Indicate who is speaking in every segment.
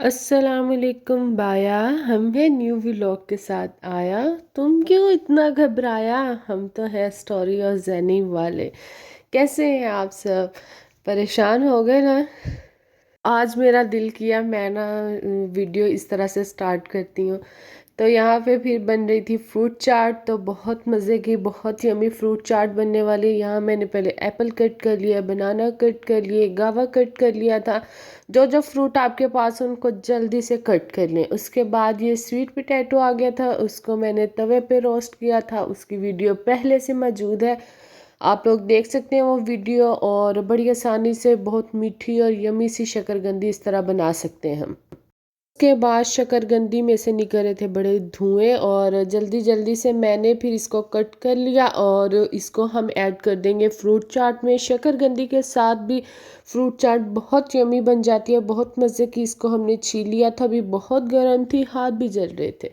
Speaker 1: अस्सलामुअलैकुम बाया। हम है न्यू व्लॉग के साथ आया। तुम क्यों इतना घबराया? हम तो है स्टोरी और जैनी वाले। कैसे हैं आप सब? परेशान हो गए ना? आज मेरा दिल किया मैं ना वीडियो इस तरह से स्टार्ट करती हूँ। तो यहाँ पे फिर बन रही थी फ्रूट चाट, तो बहुत मज़े की बहुत यमी फ्रूट चाट बनने वाली है। यहाँ मैंने पहले एप्पल कट कर लिया, बनाना कट कर लिए, गावा कट कर लिया था। जो जो फ्रूट आपके पास हो उनको जल्दी से कट कर लें। उसके बाद ये स्वीट पोटैटो आ गया था, उसको मैंने तवे पे रोस्ट किया था। उसकी वीडियो पहले से मौजूद है, आप लोग देख सकते हैं वो वीडियो। और बड़ी आसानी से बहुत मीठी और यमी सी शकरकंदी इस तरह बना सकते हैं हम। उसके बाद शकरकंदी में से निकल रहे थे बड़े धुएं, और जल्दी जल्दी से मैंने फिर इसको कट कर लिया और इसको हम ऐड कर देंगे फ्रूट चाट में। शकरकंदी के साथ भी फ्रूट चाट बहुत यमी बन जाती है, बहुत मज़े की। इसको हमने छील लिया था, अभी बहुत गर्म थी, हाथ भी जल रहे थे।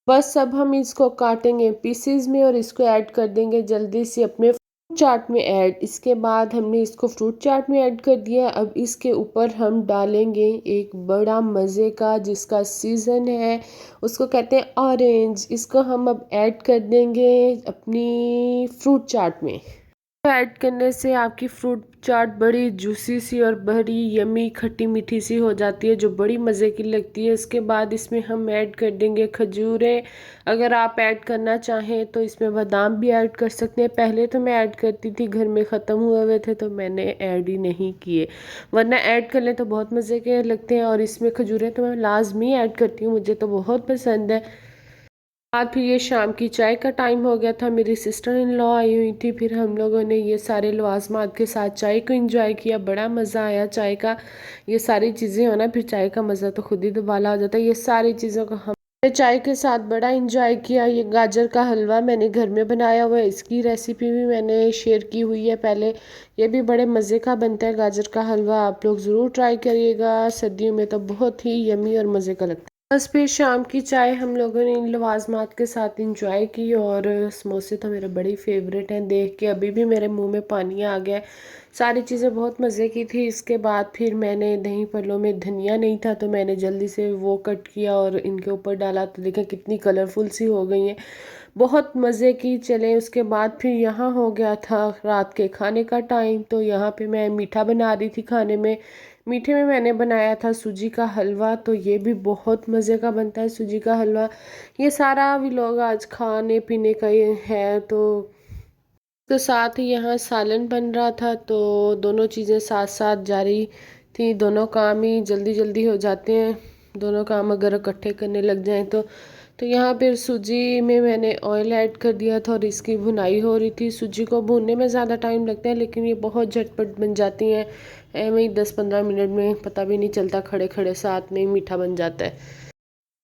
Speaker 1: बस अब हम इसको काटेंगे पीसीज में और इसको ऐड कर देंगे जल्दी से अपने फ्रूट चाट में ऐड। इसके बाद हमने इसको फ्रूट चाट में ऐड कर दिया। अब इसके ऊपर हम डालेंगे एक बड़ा मज़े का, जिसका सीज़न है, उसको कहते हैं ऑरेंज। इसको हम अब ऐड कर देंगे अपनी फ्रूट चाट में। ऐड करने से आपकी फ्रूट चाट बड़ी जूसी सी और बड़ी यमी खट्टी मीठी सी हो जाती है, जो बड़ी मज़े की लगती है। इसके बाद इसमें हम ऐड कर देंगे खजूरें। अगर आप ऐड करना चाहें तो इसमें बादाम भी ऐड कर सकते हैं। पहले तो मैं ऐड करती थी, घर में ख़त्म हुए थे तो मैंने ऐड ही नहीं किए, वरना ऐड कर लें तो बहुत मज़े के लगते हैं। और इसमें खजूरें तो मैं लाजमी ऐड करती हूँ, मुझे तो बहुत पसंद है। बाद फिर ये शाम की चाय का टाइम हो गया था, मेरी सिस्टर इन लॉ आई हुई थी। फिर हम लोगों ने ये सारे लवाजमात के साथ चाय को एंजॉय किया, बड़ा मज़ा आया चाय का। ये सारी चीज़ें हो ना, फिर चाय का मज़ा तो खुद ही दुबाला हो जाता है। ये सारी चीज़ों को हमने चाय के साथ बड़ा इंजॉय किया। ये गाजर का हलवा मैंने घर में बनाया हुआ है, इसकी रेसिपी भी मैंने शेयर की हुई है पहले। ये भी बड़े मज़े का बनता है गाजर का हलवा, आप लोग ज़रूर ट्राई करिएगा। सर्दियों में तो बहुत ही यमी और मज़े का लगता है। बस फिर शाम की चाय हम लोगों ने इन लवाजमात के साथ इंजॉय की। और समोसे तो मेरे बड़ी फेवरेट हैं, देख के अभी भी मेरे मुंह में पानी आ गया है। सारी चीज़ें बहुत मज़े की थी। इसके बाद फिर मैंने दही पल्लों में धनिया नहीं था तो मैंने जल्दी से वो कट किया और इनके ऊपर डाला, तो देखें कितनी कलरफुल सी हो गई हैं, बहुत मज़े की। चलें, उसके बाद फिर यहाँ हो गया था रात के खाने का टाइम। तो यहाँ पे मैं मीठा बना रही थी खाने में। मीठे में मैंने बनाया था सूजी का हलवा, तो ये भी बहुत मज़े का बनता है सूजी का हलवा। ये सारा भी लोग आज खाने पीने का ये है। तो साथ ही यहाँ सालन बन रहा था, तो दोनों चीज़ें साथ साथ जारी थी। दोनों काम ही जल्दी जल्दी हो जाते हैं, दोनों काम अगर इकट्ठे करने लग जाएं तो यहाँ पर सूजी में मैंने ऑयल ऐड कर दिया था और इसकी भुनाई हो रही थी। सूजी को भूनने में ज़्यादा टाइम लगता है, लेकिन ये बहुत झटपट बन जाती हैं। वही 10-15 मिनट में पता भी नहीं चलता, खड़े खड़े साथ में ही मीठा बन जाता है।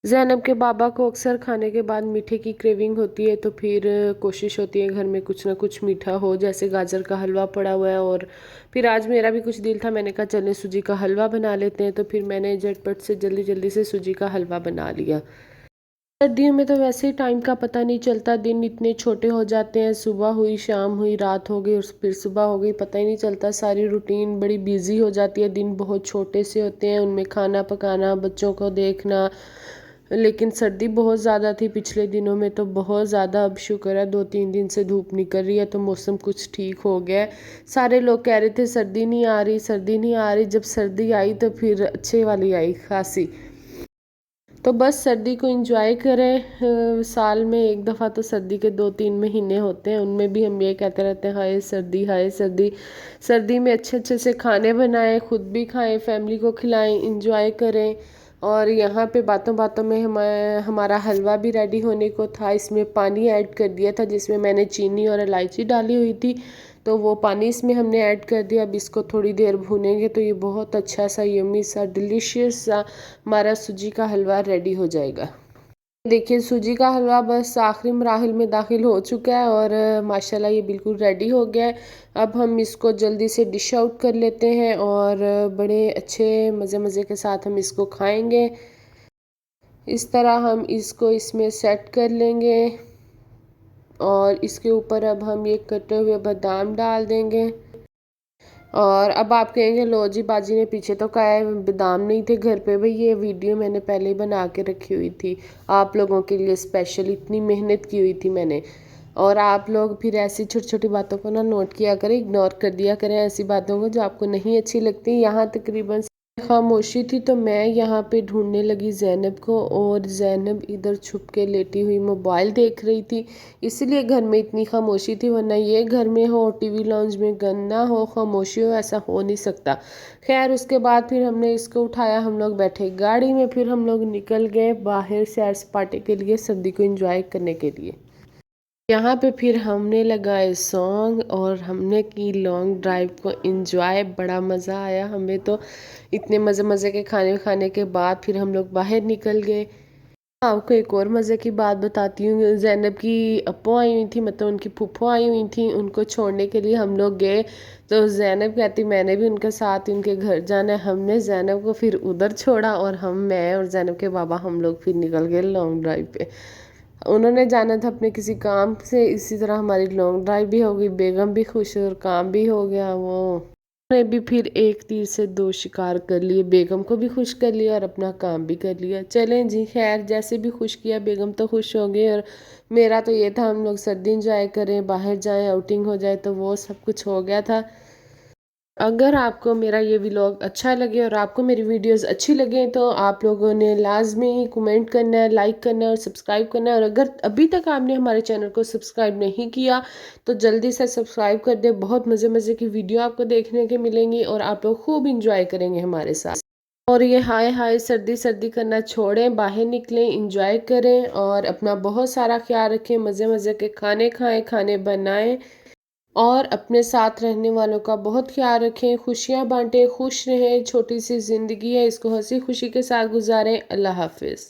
Speaker 1: ज़ैनब के बाबा को अक्सर खाने के बाद मीठे की क्रेविंग होती है, तो फिर कोशिश होती है घर में कुछ ना कुछ मीठा हो, जैसे गाजर का हलवा पड़ा हुआ है। और फिर आज मेरा भी कुछ दिल था, मैंने कहा चलें सूजी का हलवा बना लेते हैं। तो फिर मैंने झटपट से जल्दी जल्दी से सूजी का हलवा बना लिया। सर्दियों में तो वैसे ही टाइम का पता नहीं चलता, दिन इतने छोटे हो जाते हैं, सुबह हुई शाम हुई रात हो गई और फिर सुबह हो गई, पता ही नहीं चलता। सारी रूटीन बड़ी बिजी हो जाती है, दिन बहुत छोटे से होते हैं, उनमें खाना पकाना, बच्चों को देखना। लेकिन सर्दी बहुत ज़्यादा थी पिछले दिनों में, तो बहुत ज़्यादा। अब शुक्र है 2-3 दिन से धूप निकल रही है तो मौसम कुछ ठीक हो गया है। सारे लोग कह रहे थे सर्दी नहीं आ रही, सर्दी नहीं आ रही। जब सर्दी आई तो फिर अच्छे वाली आई, खासी। तो बस सर्दी को एंजॉय करें। साल में एक दफ़ा तो सर्दी के 2-3 महीने होते हैं, उनमें भी हम ये कहते रहते हैं हाय सर्दी हाय सर्दी। सर्दी में अच्छे अच्छे से खाने बनाएं, खुद भी खाएं, फैमिली को खिलाएं, एंजॉय करें। और यहाँ पे बातों बातों में हमारा हलवा भी रेडी होने को था। इसमें पानी ऐड कर दिया था जिसमें मैंने चीनी और इलायची डाली हुई थी, तो वो पानी इसमें हमने ऐड कर दिया। अब इसको थोड़ी देर भूनेंगे तो ये बहुत अच्छा सा यम्मी सा डिलीशियस सा हमारा सूजी का हलवा रेडी हो जाएगा। देखिए सूजी का हलवा बस आखिरी मराहिल में दाखिल हो चुका है और माशाल्लाह ये बिल्कुल रेडी हो गया है। अब हम इसको जल्दी से डिश आउट कर लेते हैं और बड़े अच्छे मज़े मज़े के साथ हम इसको खाएंगे। इस तरह हम इसको इसमें सेट कर लेंगे और इसके ऊपर अब हम ये कटे हुए बादाम डाल देंगे। और अब आप कहेंगे लो जी बाजी ने पीछे तो कहा है बादाम नहीं थे घर पे। भाई ये वीडियो मैंने पहले ही बना के रखी हुई थी आप लोगों के लिए स्पेशल, इतनी मेहनत की हुई थी मैंने। और आप लोग फिर ऐसी छोटी छोटी बातों को ना नोट किया करें, इग्नोर कर दिया करें ऐसी बातों को जो आपको नहीं अच्छी लगती। यहाँ तकरीबन खामोशी थी तो मैं यहाँ पे ढूंढने लगी जैनब को, और जैनब इधर छुप के लेटी हुई मोबाइल देख रही थी, इसलिए घर में इतनी खामोशी थी। वरना ये घर में हो, टीवी लॉन्ज में गन्ना हो, खामोशी हो, ऐसा हो नहीं सकता। खैर उसके बाद फिर हमने इसको उठाया, हम लोग बैठे गाड़ी में, फिर हम लोग निकल गए बाहर सैर सपाटे के लिए, सर्दी को एंजॉय करने के लिए। यहाँ पे फिर हमने लगाए सॉन्ग और हमने की लॉन्ग ड्राइव को एंजॉय, बड़ा मज़ा आया हमें तो। इतने मज़े मज़े के खाने खाने के बाद फिर हम लोग बाहर निकल गए। आपको एक और मज़े की बात बताती हूँ, जैनब की अप्पो आई हुई थी, मतलब उनकी फूफो आई हुई थी, उनको छोड़ने के लिए हम लोग गए। तो जैनब कहती मैंने भी उनके साथ उनके घर जाना है। हमने जैनब को फिर उधर छोड़ा और मैं और जैनब के बाबा हम लोग फिर निकल गए लॉन्ग ड्राइव पे। उन्होंने जाना था अपने किसी काम से, इसी तरह हमारी लॉन्ग ड्राइव भी हो गई, बेगम भी खुश और काम भी हो गया। वो ने भी फिर एक तीर से दो शिकार कर लिए, बेगम को भी खुश कर लिया और अपना काम भी कर लिया। चलें जी, खैर जैसे भी खुश किया, बेगम तो खुश हो गए। और मेरा तो ये था हम लोग सर्दी इंजॉय करें, बाहर जाएं, आउटिंग हो जाए, तो वो सब कुछ हो गया था। अगर आपको मेरा ये व्लॉग अच्छा लगे और आपको मेरी वीडियोस अच्छी लगे तो आप लोगों ने लाजमी कमेंट करना है, लाइक करना है और सब्सक्राइब करना है। और अगर अभी तक आपने हमारे चैनल को सब्सक्राइब नहीं किया तो जल्दी से सब्सक्राइब कर दे। बहुत मज़े मज़े की वीडियो आपको देखने के मिलेंगी और आप लोग खूब इंजॉय करेंगे हमारे साथ। और ये हाय हाय सर्दी सर्दी करना छोड़ें, बाहर निकलें, इंजॉय करें और अपना बहुत सारा ख्याल रखें, मज़े मज़े के खाने खाएं, खाने बनाएं और अपने साथ रहने वालों का बहुत ख्याल रखें, खुशियाँ बांटें, खुश रहें। छोटी सी ज़िंदगी है, इसको हंसी खुशी के साथ गुजारें। अल्लाह हाफिज़।